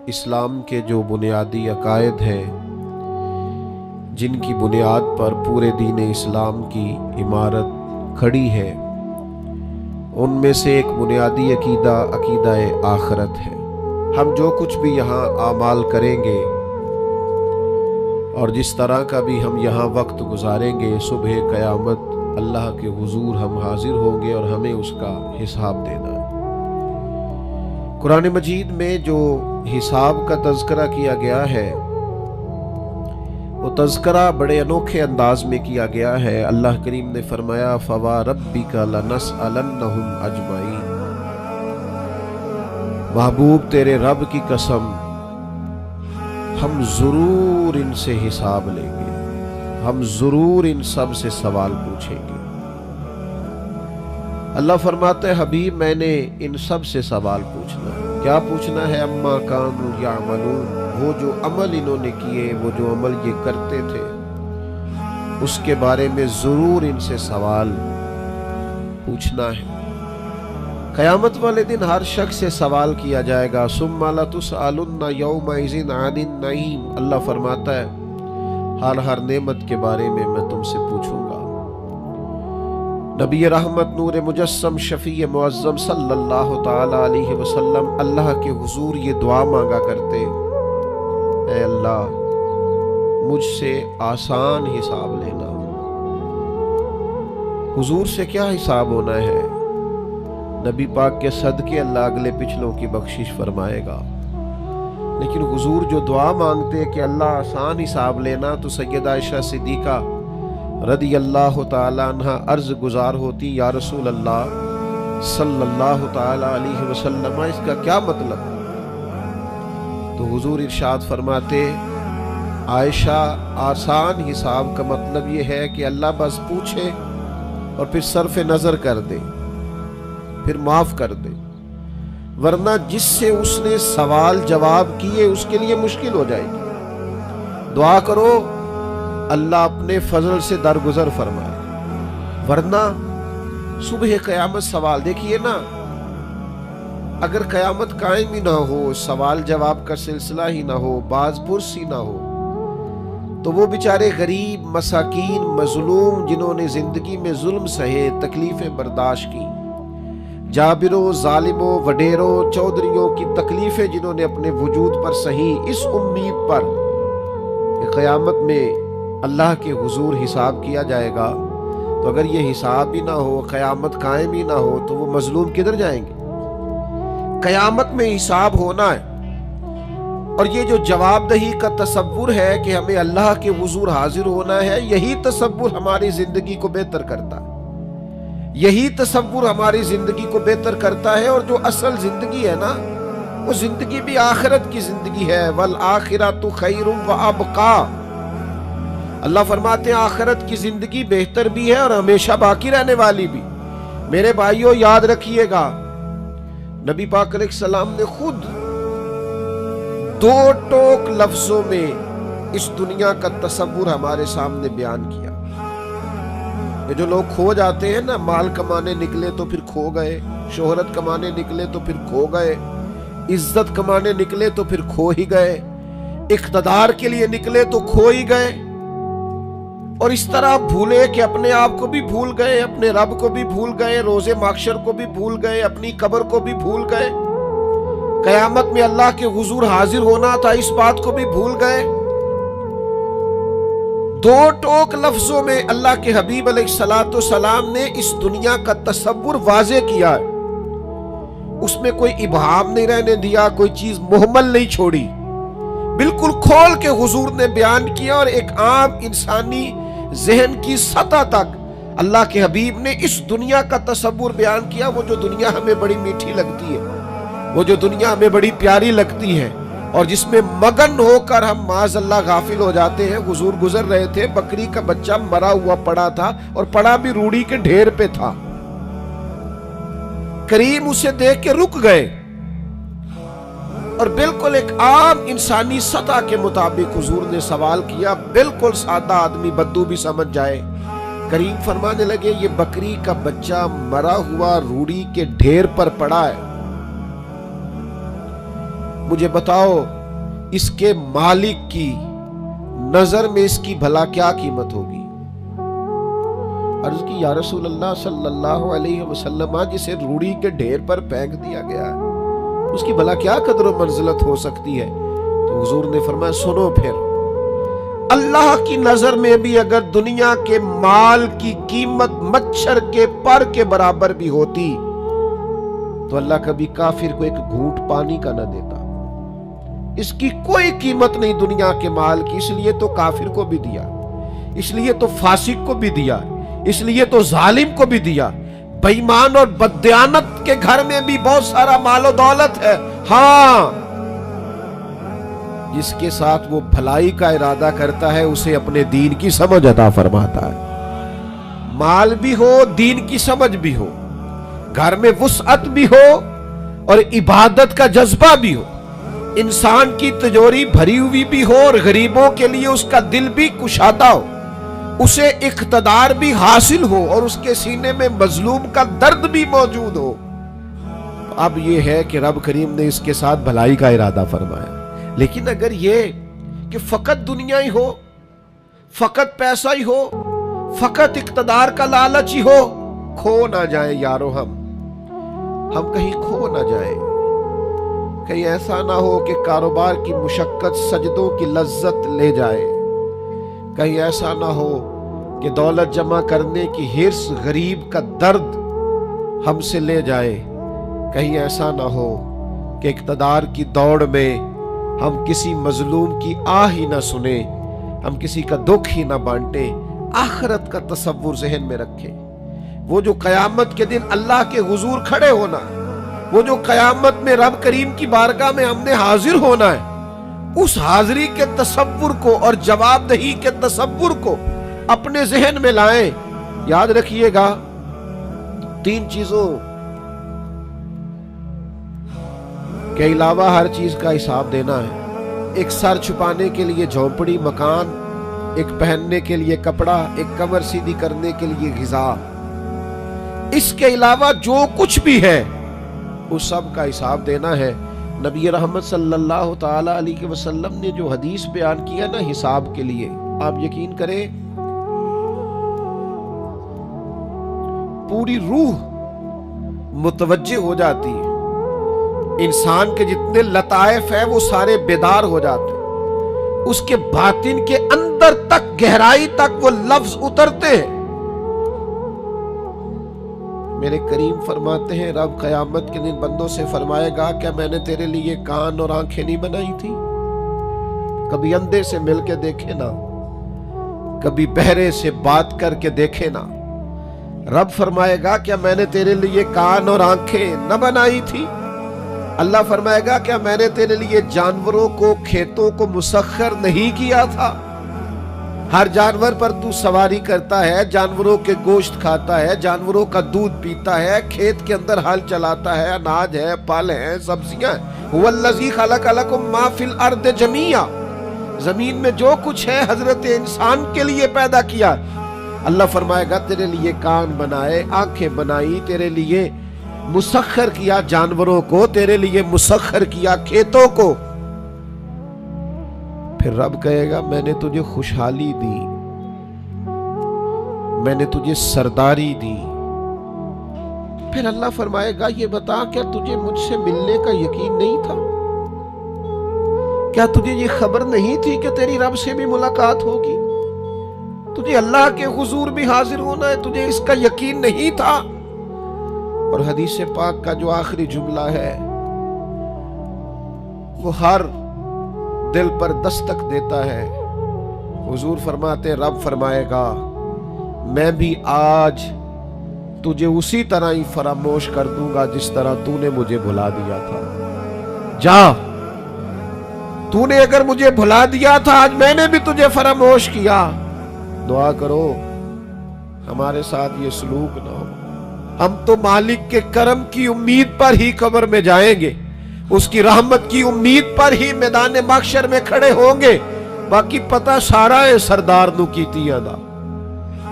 اسلام کے جو بنیادی عقائد ہیں جن کی بنیاد پر پورے دین اسلام کی عمارت کھڑی ہے، ان میں سے ایک بنیادی عقیدہ آخرت ہے۔ ہم جو کچھ بھی یہاں اعمال کریں گے اور جس طرح کا بھی ہم یہاں وقت گزاریں گے، صبح قیامت اللہ کے حضور ہم حاضر ہوں گے اور ہمیں اس کا حساب دینا ہے۔ قرآن مجید میں جو حساب کا تذکرہ کیا گیا ہے، وہ تذکرہ بڑے انوکھے انداز میں کیا گیا ہے۔ اللہ کریم نے فرمایا فَوَرَبِّكَ لَنَسْأَلَنَّهُمْ أَجْمَعِينَ، محبوب تیرے رب کی قسم، ہم ضرور ان سے حساب لیں گے، ہم ضرور ان سب سے سوال پوچھیں گے۔ اللہ فرماتا ہے حبیب میں نے ان سب سے سوال پوچھنا ہے۔ کیا پوچھنا ہے؟ اما کانوا یعملون، وہ جو عمل انہوں نے کیے، وہ جو عمل یہ کرتے تھے، اس کے بارے میں ضرور ان سے سوال پوچھنا ہے۔ قیامت والے دن ہر شخص سے سوال کیا جائے گا۔ ثم لتسألن یومئذ عن النعیم، اللہ فرماتا ہے ہر نعمت کے بارے میں تم سے پوچھوں گا۔ نبی رحمت نور مجسم شفیع معظم صلی اللہ تعالی علیہ وسلم اللہ کے حضور یہ دعا مانگا کرتے، اے اللہ مجھ سے آسان حساب لینا۔ حضور سے کیا حساب ہونا ہے؟ نبی پاک کے صدقے اللہ اگلے پچھلوں کی بخشش فرمائے گا، لیکن حضور جو دعا مانگتے کہ اللہ آسان حساب لینا، تو سیدہ عائشہ صدیقہ رضی اللہ تعالی عنہ عرض گزار ہوتی، یا رسول اللہ صلی اللہ تعالی علیہ وسلم اس کا کیا مطلب؟ تو حضور ارشاد فرماتے عائشہ آسان حساب کا مطلب یہ ہے کہ اللہ بس پوچھے اور پھر صرف نظر کر دے، پھر معاف کر دے، ورنہ جس سے اس نے سوال جواب کیے اس کے لیے مشکل ہو جائے گی۔ دعا کرو اللہ اپنے فضل سے درگزر فرمائے، ورنہ صبح قیامت سوال دیکھیے نا، اگر قیامت قائم ہی نہ ہو، سوال جواب کا سلسلہ ہی نہ ہو، باز پرس ہی نہ ہو، تو وہ بیچارے غریب مساکین مظلوم جنہوں نے زندگی میں ظلم سہے، تکلیفیں برداشت کی، جابروں ظالموں وڈیروں چودھریوں کی تکلیفیں جنہوں نے اپنے وجود پر سہی، اس امید پر کہ قیامت میں اللہ کے حضور حساب کیا جائے گا، تو اگر یہ حساب ہی نہ ہو، قیامت قائم ہی نہ ہو، تو وہ مظلوم کدھر جائیں گے؟ قیامت میں حساب ہونا ہے، اور یہ جو جواب دہی کا تصور ہے کہ ہمیں اللہ کے حضور حاضر ہونا ہے، یہی تصور ہماری زندگی کو بہتر کرتا ہے، یہی تصور ہماری زندگی کو بہتر کرتا ہے۔ اور جو اصل زندگی ہے نا، وہ زندگی بھی آخرت کی زندگی ہے، والآخرۃ خیر وابقیٰ۔ اللہ فرماتے ہیں آخرت کی زندگی بہتر بھی ہے اور ہمیشہ باقی رہنے والی بھی۔ میرے بھائیوں یاد رکھیے گا، نبی پاک علیہ السلام نے خود 2 ٹوک لفظوں میں اس دنیا کا تصور ہمارے سامنے بیان کیا۔ یہ جو لوگ کھو جاتے ہیں نا، مال کمانے نکلے تو پھر کھو گئے، شہرت کمانے نکلے تو پھر کھو گئے، عزت کمانے نکلے تو پھر کھو ہی گئے، اقتدار کے لیے نکلے تو کھو ہی گئے، اور اس طرح بھولے کہ اپنے آپ کو بھی بھول گئے، اپنے رب کو بھی بھول گئے، روز محشر کو بھی بھول گئے، اپنی قبر کو بھی بھول گئے، قیامت میں اللہ کے حضور حاضر ہونا تھا اس بات کو بھی بھول گئے۔ 2 ٹوک لفظوں میں اللہ کے حبیب علیہ السلام نے اس دنیا کا تصور واضح کیا ہے، اس میں کوئی ابہام نہیں رہنے دیا، کوئی چیز مہمل نہیں چھوڑی، بالکل کھول کے حضور نے بیان کیا، اور ایک عام انسانی ذہن کی سطح تک اللہ کے حبیب نے اس دنیا کا تصور بیان کیا۔ وہ جو دنیا ہمیں بڑی میٹھی لگتی ہے، وہ جو دنیا ہمیں بڑی پیاری لگتی ہے، اور جس میں مگن ہو کر ہم معاذ اللہ غافل ہو جاتے ہیں۔ حضور گزر رہے تھے، بکری کا بچہ مرا ہوا پڑا تھا، اور پڑا بھی روڑی کے ڈھیر پہ تھا، کریم اسے دیکھ کے رک گئے، اور بالکل ایک عام انسانی سطح کے مطابق حضور نے سوال کیا، بالکل سادہ آدمی بدو بھی سمجھ جائے۔ کریم فرمانے لگے یہ بکری کا بچہ مرا ہوا روڑی کے ڈھیر پر پڑا ہے، مجھے بتاؤ اس کے مالک کی نظر میں اس کی بھلا کیا قیمت ہوگی؟ عرض کی یا رسول اللہ صلی اللہ علیہ وسلم، جسے روڑی کے ڈھیر پر پھینک دیا گیا ہے اس کی بھلا کیا قدر و منزلت ہو سکتی ہے؟ تو حضور نے فرمایا سنو پھر، اللہ کی نظر میں بھی اگر دنیا کے مال کی قیمت مچھر کے پر کے برابر بھی ہوتی تو اللہ کبھی کافر کو ایک گھونٹ پانی کا نہ دیتا۔ اس کی کوئی قیمت نہیں دنیا کے مال کی، اس لیے تو کافر کو بھی دیا، اس لیے تو فاسق کو بھی دیا، اس لیے تو ظالم کو بھی دیا۔ بے ایمان اور بددیانت کے گھر میں بھی بہت سارا مال و دولت ہے، ہاں جس کے ساتھ وہ بھلائی کا ارادہ کرتا ہے اسے اپنے دین کی سمجھ عطا فرماتا ہے۔ مال بھی ہو، دین کی سمجھ بھی ہو، گھر میں وسعت بھی ہو اور عبادت کا جذبہ بھی ہو، انسان کی تجوری بھری ہوئی بھی ہو اور غریبوں کے لیے اس کا دل بھی کشادہ ہو، اسے اقتدار بھی حاصل ہو اور اس کے سینے میں مظلوم کا درد بھی موجود ہو۔ اب یہ ہے کہ رب کریم نے اس کے ساتھ بھلائی کا ارادہ فرمایا۔ لیکن اگر یہ کہ فقط دنیا ہی ہو، فقط پیسہ ہی ہو، فقط اقتدار کا لالچ ہی ہو، کھو نہ جائیں یارو، ہم کہیں کھو نہ جائیں، کہیں ایسا نہ ہو کہ کاروبار کی مشقت سجدوں کی لذت لے جائے، کہیں ایسا نہ ہو کہ دولت جمع کرنے کی حرص غریب کا درد ہم سے لے جائے، کہیں ایسا نہ ہو کہ اقتدار کی دوڑ میں ہم کسی مظلوم کی آہ ہی نہ سنیں، ہم کسی کا دکھ ہی نہ بانٹیں۔ آخرت کا تصور ذہن میں رکھیں، وہ جو قیامت کے دن اللہ کے حضور کھڑے ہونا، وہ جو قیامت میں رب کریم کی بارگاہ میں ہم نے حاضر ہونا ہے، اس حاضری کے تصور کو اور جواب دہی کے تصور کو اپنے ذہن میں لائیں۔ یاد رکھیے گا 3 چیزوں کے علاوہ ہر چیز کا حساب دینا ہے۔ ایک سر چھپانے کے لیے جھونپڑی مکان، ایک پہننے کے لیے کپڑا، ایک کمر سیدھی کرنے کے لیے غذا، اس کے علاوہ جو کچھ بھی ہے اس سب کا حساب دینا ہے۔ نبی رحمت صلی اللہ تعالی علیہ وسلم نے جو حدیث بیان کیا نا حساب کے لیے، آپ یقین کریں پوری روح متوجہ ہو جاتی ہے، انسان کے جتنے لطائف ہیں وہ سارے بیدار ہو جاتے ہیں، اس کے باطن کے اندر تک گہرائی تک وہ لفظ اترتے ہیں۔ میرے کریم فرماتے ہیں رب قیامت کے دن بندوں سے فرمائے گا کیا میں نے تیرے لیے کان اور آنکھیں نہیں بنائی تھی؟ کبھی اندھے سے مل کے دیکھے نا، کبھی بہرے سے بات کر کے دیکھے نا۔ رب فرمائے گا کیا میں نے تیرے لیے کان اور آنکھیں نہ بنائی تھی؟ اللہ فرمائے گا کیا میں نے تیرے لیے جانوروں کو کھیتوں کو مسخر نہیں کیا تھا؟ ہر جانور پر تو سواری کرتا ہے، جانوروں کے گوشت کھاتا ہے، جانوروں کا دودھ پیتا ہے، کھیت کے اندر ہل چلاتا ہے، اناج ہے، پھل ہیں، سبزیاں ہیں۔ هو الذی خلق لکم ما فی الارض جمیعا، زمین میں جو کچھ ہے حضرت انسان کے لیے پیدا کیا۔ اللہ فرمائے گا تیرے لیے کان بنائے، آنکھیں بنائی، تیرے لیے مسخر کیا جانوروں کو، تیرے لیے مسخر کیا کھیتوں کو۔ پھر رب کہے گا میں نے تجھے خوشحالی دی، میں نے تجھے سرداری دی۔ پھر اللہ فرمائے گا یہ بتا کیا تجھے مجھ سے ملنے کا یقین نہیں تھا؟ کیا تجھے یہ خبر نہیں تھی کہ تیری رب سے بھی ملاقات ہوگی، تجھے اللہ کے حضور بھی حاضر ہونا ہے، تجھے اس کا یقین نہیں تھا؟ اور حدیث پاک کا جو آخری جملہ ہے وہ ہر دل پر دستک دیتا ہے۔ حضور فرماتے رب فرمائے گا میں بھی آج تجھے اسی طرح ہی فراموش کر دوں گا جس طرح تو نے مجھے بھلا دیا تھا۔ جا، تو نے اگر مجھے بھلا دیا تھا آج میں نے بھی تجھے فراموش کیا۔ دعا کرو ہمارے ساتھ یہ سلوک نہ ہو۔ ہم تو مالک کے کرم کی امید پر ہی قبر میں جائیں گے، اس کی رحمت کی امید پر ہی میدان محشر میں کھڑے ہوں گے۔ باقی پتہ سارا ہے سردار نو کیتیاں دا،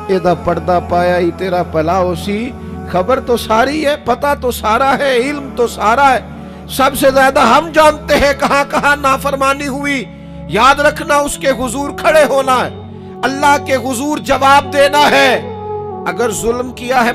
ایدہ پردہ پایا ہی تیرا پلا ہو سی۔ خبر تو ساری ہے، پتہ تو سارا ہے، علم تو سارا ہے، سب سے زیادہ ہم جانتے ہیں کہاں کہاں نافرمانی ہوئی. یاد رکھنا اس کے حضور کھڑے ہونا ہے, اللہ کے حضور جواب دینا ہے. اگر ظلم کیا ہے